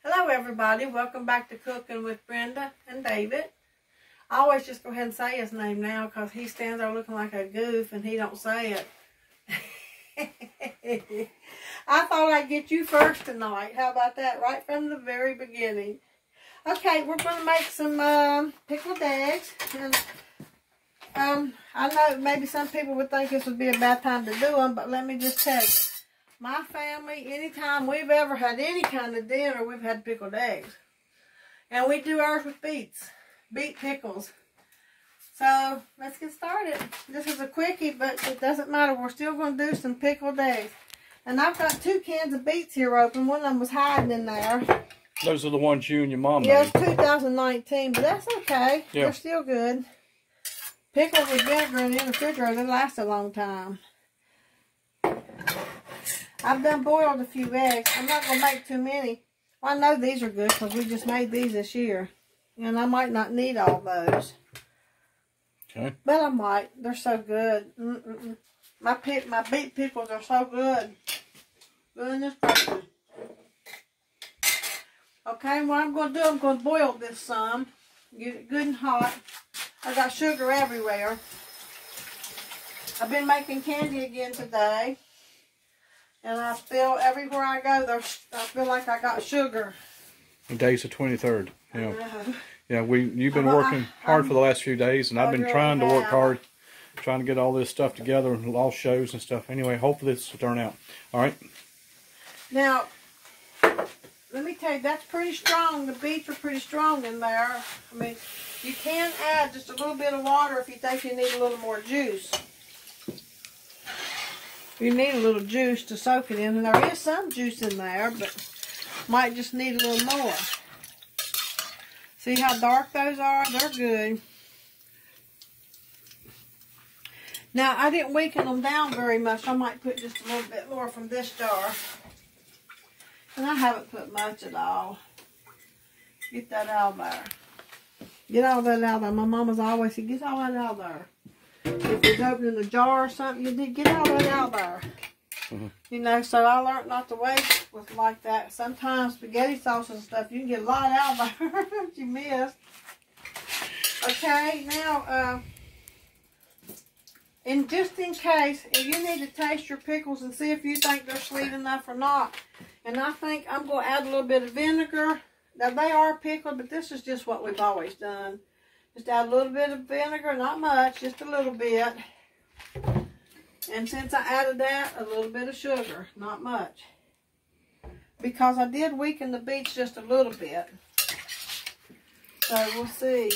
Hello everybody, welcome back to Cooking with Brenda and David. I always just go ahead and say his name now because he stands there looking like a goof and he don't say it. I thought I'd get you first tonight. How about that? Right from the very beginning. Okay, we're going to make some pickled eggs. And I know maybe some people would think this would be a bad time to do them, but let me just tell you. My family, anytime we've ever had any kind of dinner, we've had pickled eggs. And we do ours with beets, beet pickles. So, let's get started. This is a quickie, but it doesn't matter. We're still going to do some pickled eggs. And I've got 2 cans of beets here open. One of them was hiding in there. Those are the ones you and your mom made. Yeah, it's 2019, but that's okay. Yeah. They're still good. Pickles with vinegar in the refrigerator, they last a long time. I've done boiled a few eggs. I'm not going to make too many. Well, I know these are good because we just made these this year. And I might not need all those. Okay. But I might. They're so good. My beet pickles are so good. Goodness gracious. Okay, what I'm going to do, I'm going to boil this some. Get it good and hot. I got sugar everywhere. I've been making candy again today. And I feel everywhere I go, I feel like I got sugar. Today's the 23rd. Yeah. Yeah, you've been working hard for the last few days, and I've been trying to work hard, trying to get all this stuff together, and all shows and stuff. Anyway, hopefully this will turn out. All right. Now, let me tell you, that's pretty strong. The beets are pretty strong in there. I mean, you can add just a little bit of water if you think you need a little more juice. You need a little juice to soak it in, and there is some juice in there, but might just need a little more. See how dark those are? They're good. Now, I didn't weaken them down very much. I might put just a little bit more from this jar. And I haven't put much at all. Get that out of there. Get all that out of there. My mama's always said, get all that out of there. If it's opening a jar or something, you need to get all that out there. You know, so I learned not to waste with like that. Sometimes spaghetti sauce and stuff, you can get a lot out there that you miss. Okay, now, and just in case, if you need to taste your pickles and see if you think they're sweet enough or not. And I think I'm going to add a little bit of vinegar. Now, they are pickled, but this is just what we've always done. Just add a little bit of vinegar, not much, just a little bit. And since I added that, a little bit of sugar, not much. Because I did weaken the beets just a little bit. So we'll see.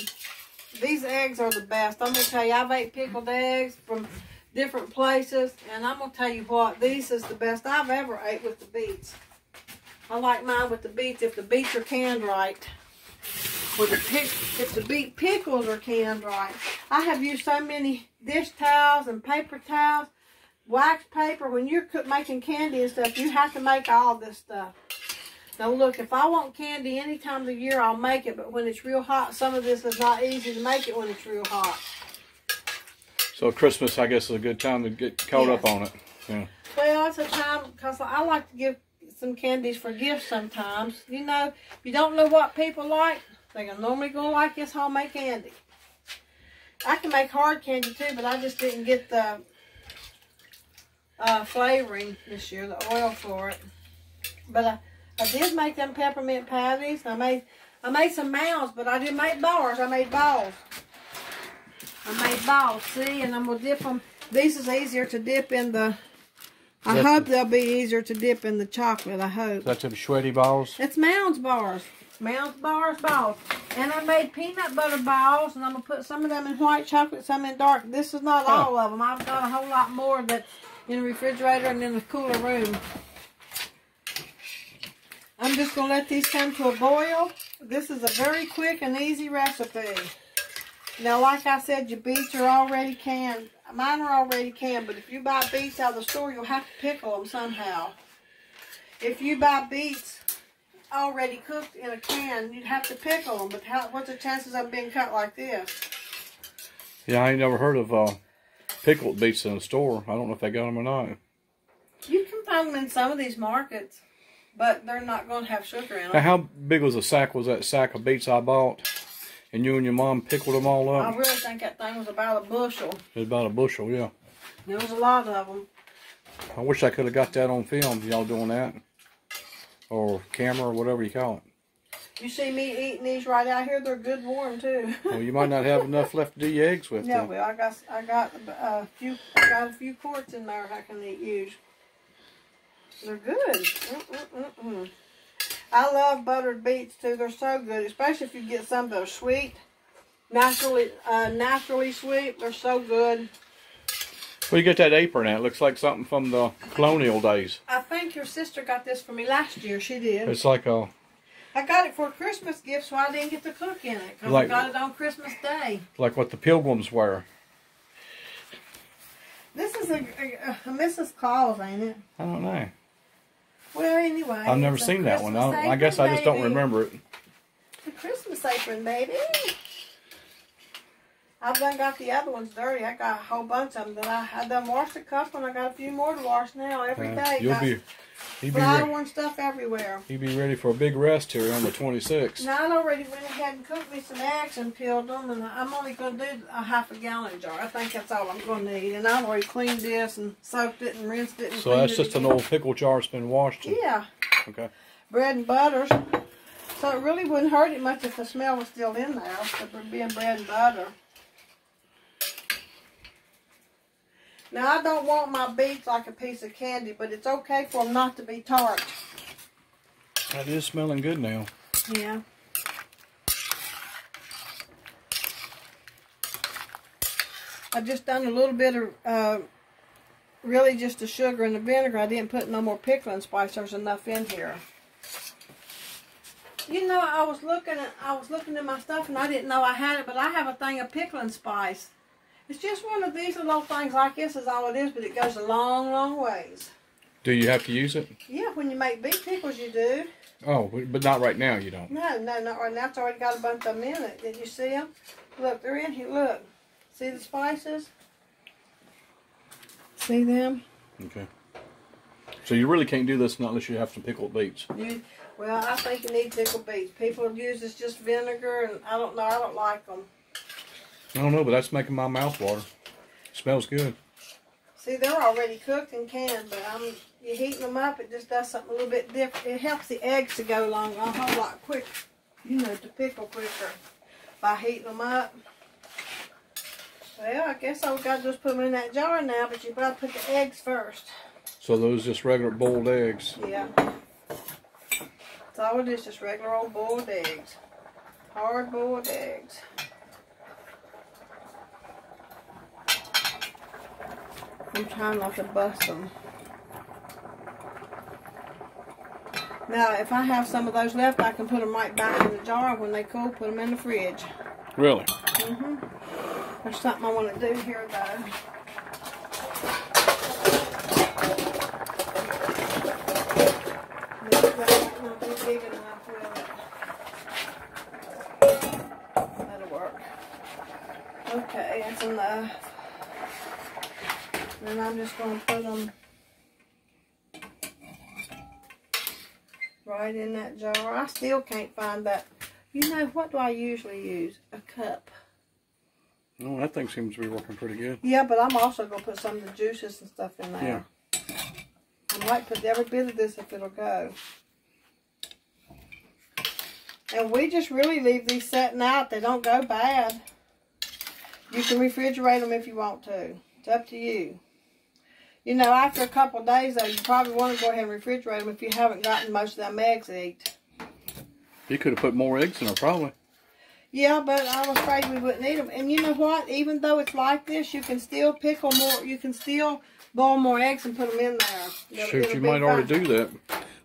These eggs are the best. I'm going to tell you, I've ate pickled eggs from different places. And I'm going to tell you what, these is the best I've ever ate with the beets. I like mine with the beets if the beets are canned right. If the beet pickles are canned right. I have used so many dish towels and paper towels, wax paper. When you're making candy and stuff, you have to make all this stuff. Now look, if I want candy any time of the year, I'll make it. But when it's real hot, some of this is not easy to make it when it's real hot. So Christmas, I guess, is a good time to get caught up on it. Yeah. Well, it's a time because I like to give some candies for gifts sometimes. You know, if you don't know what people like, they're normally going to like this homemade candy. I can make hard candy too, but I just didn't get the flavoring this year, the oil for it. But I did make them peppermint patties. I made some mounds, but I didn't make bars. I made balls. See, and I'm going to dip them. These is easier to dip in the... I hope they'll be easier to dip in the chocolate, I hope. That's them sweaty balls? It's Mounds bars. Mounds balls. And I made peanut butter balls, and I'm going to put some of them in white chocolate, some in dark. This is not all of them. I've got a whole lot more that's in the refrigerator and in the cooler room. I'm just going to let these come to a boil. This is a very quick and easy recipe. Now, like I said, your beets are already canned. Mine are already canned, but if you buy beets out of the store, you'll have to pickle them somehow. If you buy beets already cooked in a can, you'd have to pickle them. But what's the chances of them being cut like this? Yeah, I ain't never heard of pickled beets in the store. I don't know if they got them or not. You can find them in some of these markets. but they're not going to have sugar in them. Now, how big was that sack of beets I bought? And you and your mom pickled them all up? I really think that thing was about a bushel. It was about a bushel, yeah. There was a lot of them. I wish I could have got that on film, y'all doing that. Or camera, or whatever you call it. You see me eating these right out here, they're good warm too. Well, you might not have enough left to do your eggs with. Yeah, well, I got a few quarts in there I can use. They're good. I love buttered beets too. They're so good, especially if you get some that are sweet, naturally sweet. They're so good. Well, you get that apron out. It looks like something from the colonial days. I think your sister got this for me last year. She did. It's like a... I got it for a Christmas gift, so I didn't get to cook in it. Because I got it on Christmas Day. Like what the pilgrims wear. This is a Mrs. Claus, ain't it? I don't know. Well, anyway. I've never seen that one. I guess I just don't remember it. The Christmas apron, baby. I've done got the other ones dirty. I got a whole bunch of them that I done washed a couple, and I got a few more to wash now every day. You'll be flour stuff everywhere. You'll be ready for a big rest here on the 26th. Now, I already went ahead and cooked me some eggs and peeled them, and I'm only going to do a half a gallon jar. I think that's all I'm going to need. And I've already cleaned this and soaked it and rinsed it. And so that's just an old pickle jar that's been washed? Yeah. Okay. Bread and butter. So it really wouldn't hurt it much if the smell was still in there, but being bread and butter. Now, I don't want my beets like a piece of candy, but it's okay for them not to be tart. That is smelling good now. Yeah. I just done a little bit of, really just the sugar and the vinegar. I didn't put no more pickling spice. There's enough in here. You know, I was looking at my stuff and I didn't know I had it, but I have a thing of pickling spice. It's just one of these little things like this is all it is, but it goes a long, long ways. Do you have to use it? Yeah, when you make beet pickles, you do. Oh, but not right now, you don't? No, not right now. It's already got a bunch of them in it. Did you see them? Look, they're in here. Look. See the spices? See them? Okay. So you really can't do this unless you have some pickled beets. Well, I think you need pickled beets. People use this just vinegar, and I don't know. I don't like them. I don't know, but that's making my mouth water. Smells good. See, they're already cooked and canned, but you're heating them up. It just does something a little bit different. It helps the eggs to go along a whole lot quicker. You know, to pickle quicker by heating them up. Well, I guess I've got to just put them in that jar now, but you better put the eggs first. So those just regular boiled eggs? Yeah. That's all it is, just regular old boiled eggs. Hard boiled eggs. I'm trying not to bust them. Now, if I have some of those left, I can put them right back in the jar. When they cool, put them in the fridge. Really? Mm-hmm. There's something I want to do here, though. Not be big enough, will it? That'll work. Okay, that's enough. Then I'm just going to put them right in that jar. I still can't find that. You know, what do I usually use? A cup. Oh, that thing seems to be working pretty good. Yeah, but I'm also going to put some of the juices and stuff in there. Yeah. I might put every bit of this if it'll go. And we just really leave these setting out. They don't go bad. You can refrigerate them if you want to. It's up to you. You know, after a couple of days, though, you probably want to go ahead and refrigerate them if you haven't gotten most of them eggs eat. You could have put more eggs in there, probably. Yeah, but I was afraid we wouldn't need them. And you know what? Even though it's like this, you can still pickle more. You can still boil more eggs and put them in there. Shoot, you might already do that.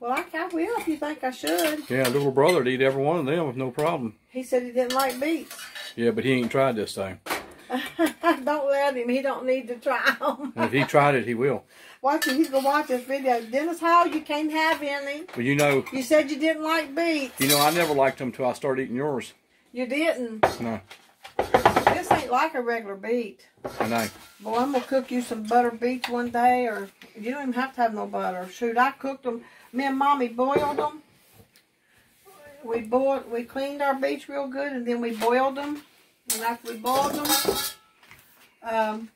Well, I will if you think I should. Yeah, little brother would eat every one of them with no problem. He said he didn't like beets. Yeah, but he ain't tried this thing. Don't let him. He don't need to try them. If he tried it, he will. Watch it. He's going to watch this video. Dennis Hall, you can't have any. Well, you know. You said you didn't like beets. You know, I never liked them until I started eating yours. You didn't? No. This ain't like a regular beet. I know. Boy, I'm going to cook you some butter beets one day, or you don't even have to have no butter. Shoot, I cooked them. Me and Mommy boiled them. We cleaned our beets real good, and then we boiled them. And after we boiled them,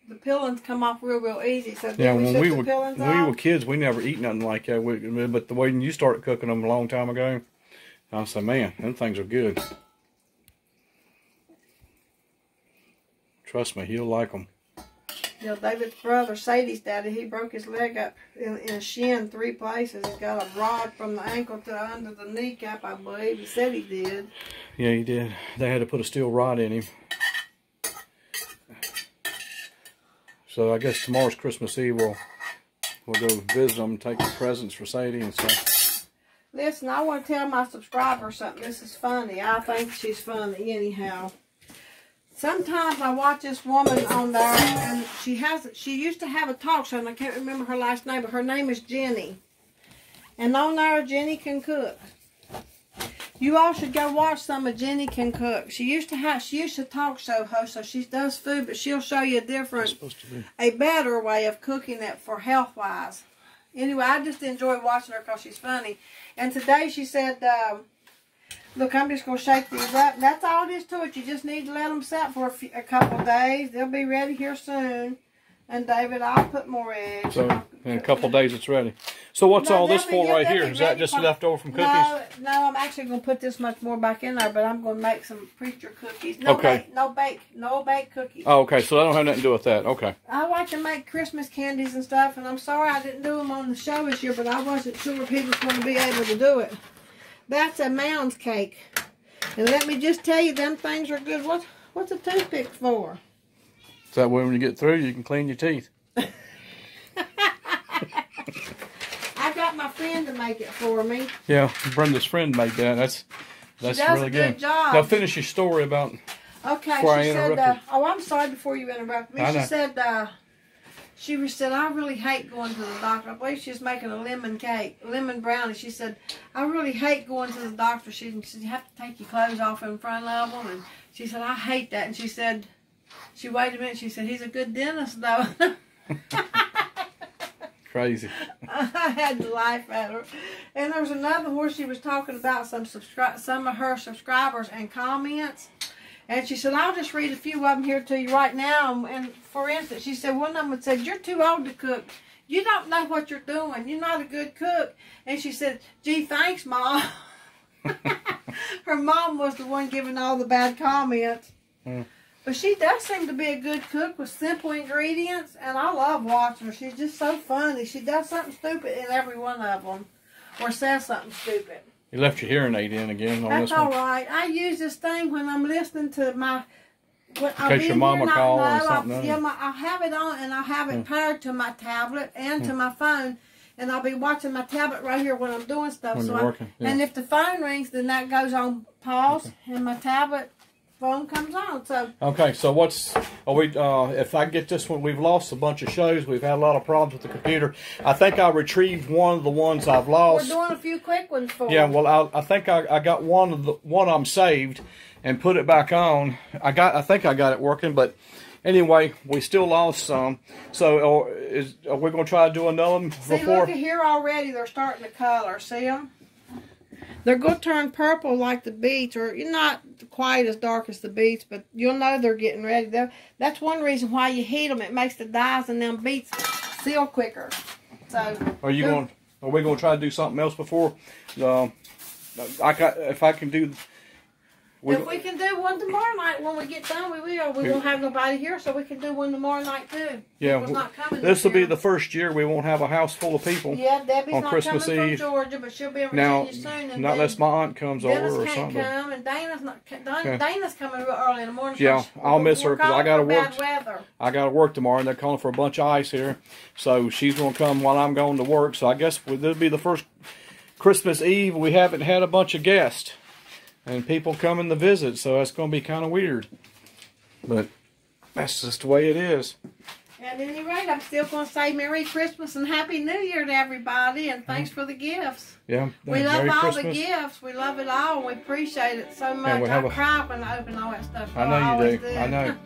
the peelings come off real easy. So yeah, when we were kids, we never eat nothing like that. But the way you started cooking them a long time ago, I said, man, them things are good. Trust me, he'll like them. You know, David's brother, Sadie's daddy, he broke his leg up in his shin 3 places. He's got a rod from the ankle to under the kneecap, I believe. He said he did. Yeah, he did. They had to put a steel rod in him. So I guess tomorrow's Christmas Eve. We'll go visit them, take the presents for Sadie and stuff. Listen, I want to tell my subscribers something. This is funny. I think she's funny anyhow. Sometimes I watch this woman on there, and she used to have a talk show, and I can't remember her last name, but her name is Jenny. And on there, Jenny Can Cook. You all should go watch some of Jenny Can Cook. She used to talk show host, so she does food, but she'll show you a better way of cooking it for health-wise. Anyway, I just enjoy watching her because she's funny. And today she said, look, I'm just going to shake these up. That's all it is to it. You just need to let them set for a couple of days. They'll be ready here soon. And David, I'll put more eggs. So in a couple of days it's ready. So what's all this for right here? Is that just leftover from cookies? No, I'm actually going to put this much more back in there, but I'm going to make some preacher cookies. No bake cookies. Oh, okay. So I don't have nothing to do with that. Okay. I like to make Christmas candies and stuff, and I'm sorry I didn't do them on the show this year, but I wasn't sure if he was going to be able to do it. That's a mound's cake. And let me just tell you, them things are good. What's a toothpick for? So that way when you get through, you can clean your teeth. I got my friend to make it for me. Yeah, Brenda's friend made that. That's really good. Good job. Now finish your story about. Okay, she said, oh, I'm sorry before you interrupt me. She said, I really hate going to the doctor. I believe she was making a lemon brownie. She said, I really hate going to the doctor. She said, you have to take your clothes off in front of them. And she said, I hate that. And she said, she waited a minute. She said, he's a good dentist, though. Crazy. I had to laugh at her. And there was another where she was talking about some of her subscribers and comments. And she said, I'll just read a few of them here to you right now. And for instance, she said, one of them said, you're too old to cook. You don't know what you're doing. You're not a good cook. And she said, gee, thanks, Mom. Her mom was the one giving all the bad comments. Mm. But she does seem to be a good cook with simple ingredients. And I love watching her. She's just so funny. She does something stupid in every one of them. Or says something stupid. You left your hearing aid in again on That's this one. That's all right. I use this thing when I'm listening to my... In case your mama calls or something. I'll have it on, and I'll have it paired to my tablet and to my phone. And I'll be watching my tablet right here when I'm doing stuff. When you're working. Yeah. And if the phone rings, then that goes on pause, and my tablet phone comes on. So okay, so if I get this one, we've lost a bunch of shows. We've had a lot of problems with the computer. I think I retrieved one of the ones I've lost. We're doing a few quick ones for you. Yeah, well, I think I got one of them saved and put it back on. I think I got it working, but anyway, we still lost some. So are we going to try to do another one before? See, look at here already. They're starting to color. See them? They're going to turn purple like the beets, or not quite as dark as the beets, but you'll know they're getting ready. That's one reason why you heat them. It makes the dyes in them beets seal quicker. So, are we going to try to do something else before? If I can do. If we can do one tomorrow night when we get done, we will. We won't have nobody here, so we can do one tomorrow night too. Yeah, this will be the first year we won't have a house full of people. Yeah, Debbie's on not Christmas coming Eve. from Georgia, but she'll be in Virginia soon. And not unless my aunt comes over or something. Dennis can't come, and Dana's coming real early in the morning. Yeah, I'll miss her because I got to work. Weather. I got to work tomorrow, and they're calling for a bunch of ice here, so she's going to come while I'm going to work. So I guess this will be the first Christmas Eve we haven't had a bunch of guests. And people coming to visit, so it's going to be kind of weird. But that's just the way it is. At any rate, I'm still going to say Merry Christmas and Happy New Year to everybody, and thanks for the gifts. Yeah, we love Merry all Christmas. the gifts. We love it all, and we appreciate it so much. we'll I cry when I open all that stuff. I know you do. I know.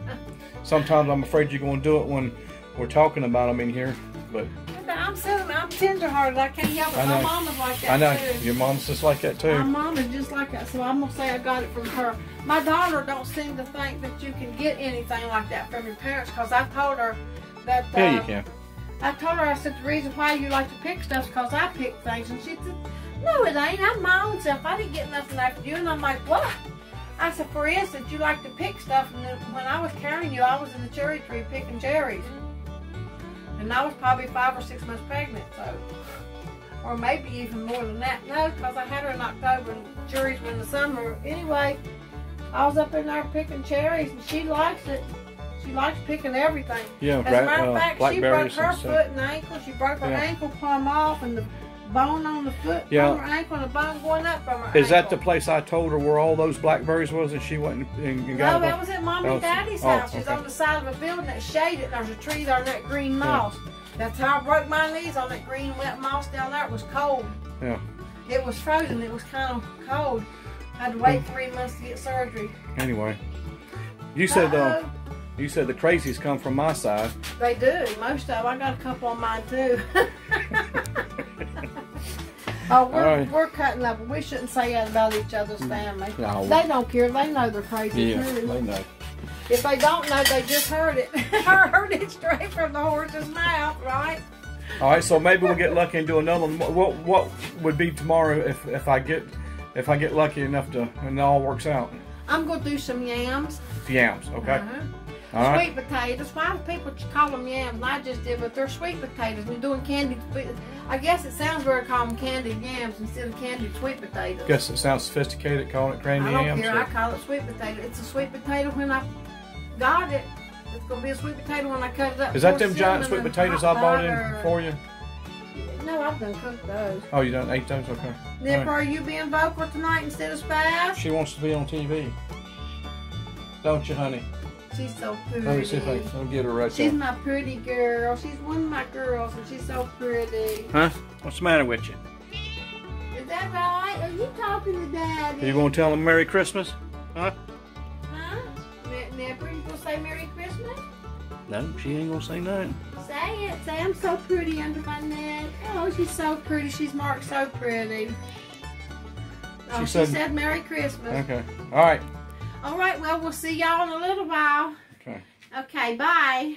Sometimes I'm afraid you're going to do it when we're talking about them in here, but I'm tenderhearted. I can't help it. My mama's like that I know. too. Your mom's just like that too. My mom is just like that, so I'm gonna say I got it from her. My daughter don't seem to think that you can get anything like that from your parents, because I told her that. Yeah, you can. I told her, I said, the reason why you like to pick stuff is because I pick things, and she said, no, it ain't. I'm my own self. I didn't get nothing after you. And I'm like, what? I said, for instance, you like to pick stuff, and then when I was carrying you, I was in the cherry tree picking cherries. And I was probably 5 or 6 months pregnant, so, or maybe even more than that. No, because I had her in October, and cherries were in the summer. Anyway, I was up in there picking cherries, and she likes it. She likes picking everything. Yeah, as a matter of fact, she broke her foot and ankle. She broke her ankle plumb off, and the bone on the foot from her ankle, and the bone going up from her ankle. Is that the place I told her where all those blackberries was, and she went and got them? No, that was at Mom and Daddy's house. She's on the side of a building that's shaded, and there's a tree there, that green moss. That's how I broke my knees, on that green wet moss down there. It was cold. Yeah. It was frozen. It was kind of cold. I had to wait 3 months to get surgery. Anyway, you said the crazies come from my side. They do. Most of them. I got a couple on mine too. Oh, we're cutting up. We shouldn't say that about each other's family. No. They don't care. They know they're crazy too. They know. If they don't know, they just heard it. Heard it straight from the horse's mouth, right? All right, so maybe we'll get lucky and do another one. What would be tomorrow if I get lucky enough to and it all works out? I'm gonna do some yams. Yams, okay. All right. Sweet potatoes. Why do people call them yams? I just did, but they're sweet potatoes. We're doing candied. I guess it sounds weird calling them candied yams instead of candied sweet potatoes. Guess it sounds sophisticated calling it candied yams. I don't care. I call it sweet potato. It's a sweet potato when I got it. It's gonna be a sweet potato when I cut it up. Is that them giant sweet potatoes I bought in for you? No, I've done cooked those. Oh, you done ate those? Okay. Nip, are you being vocal tonight instead of Spaz? She wants to be on TV. Don't you, honey? She's so pretty. Let me see if I can get her right there. She's my pretty girl. She's one of my girls, and she's so pretty. Huh? What's the matter with you? Is that right? Are you talking to Daddy? Are you going to tell him Merry Christmas? Huh? Huh? Nipper, you going to say Merry Christmas? No, she ain't going to say nothing. Say it. Say I'm so pretty under my neck. Oh, she's so pretty. She's marked so pretty. Oh, she said Merry Christmas. Okay. All right. All right, well, we'll see y'all in a little while. Okay. Okay, bye.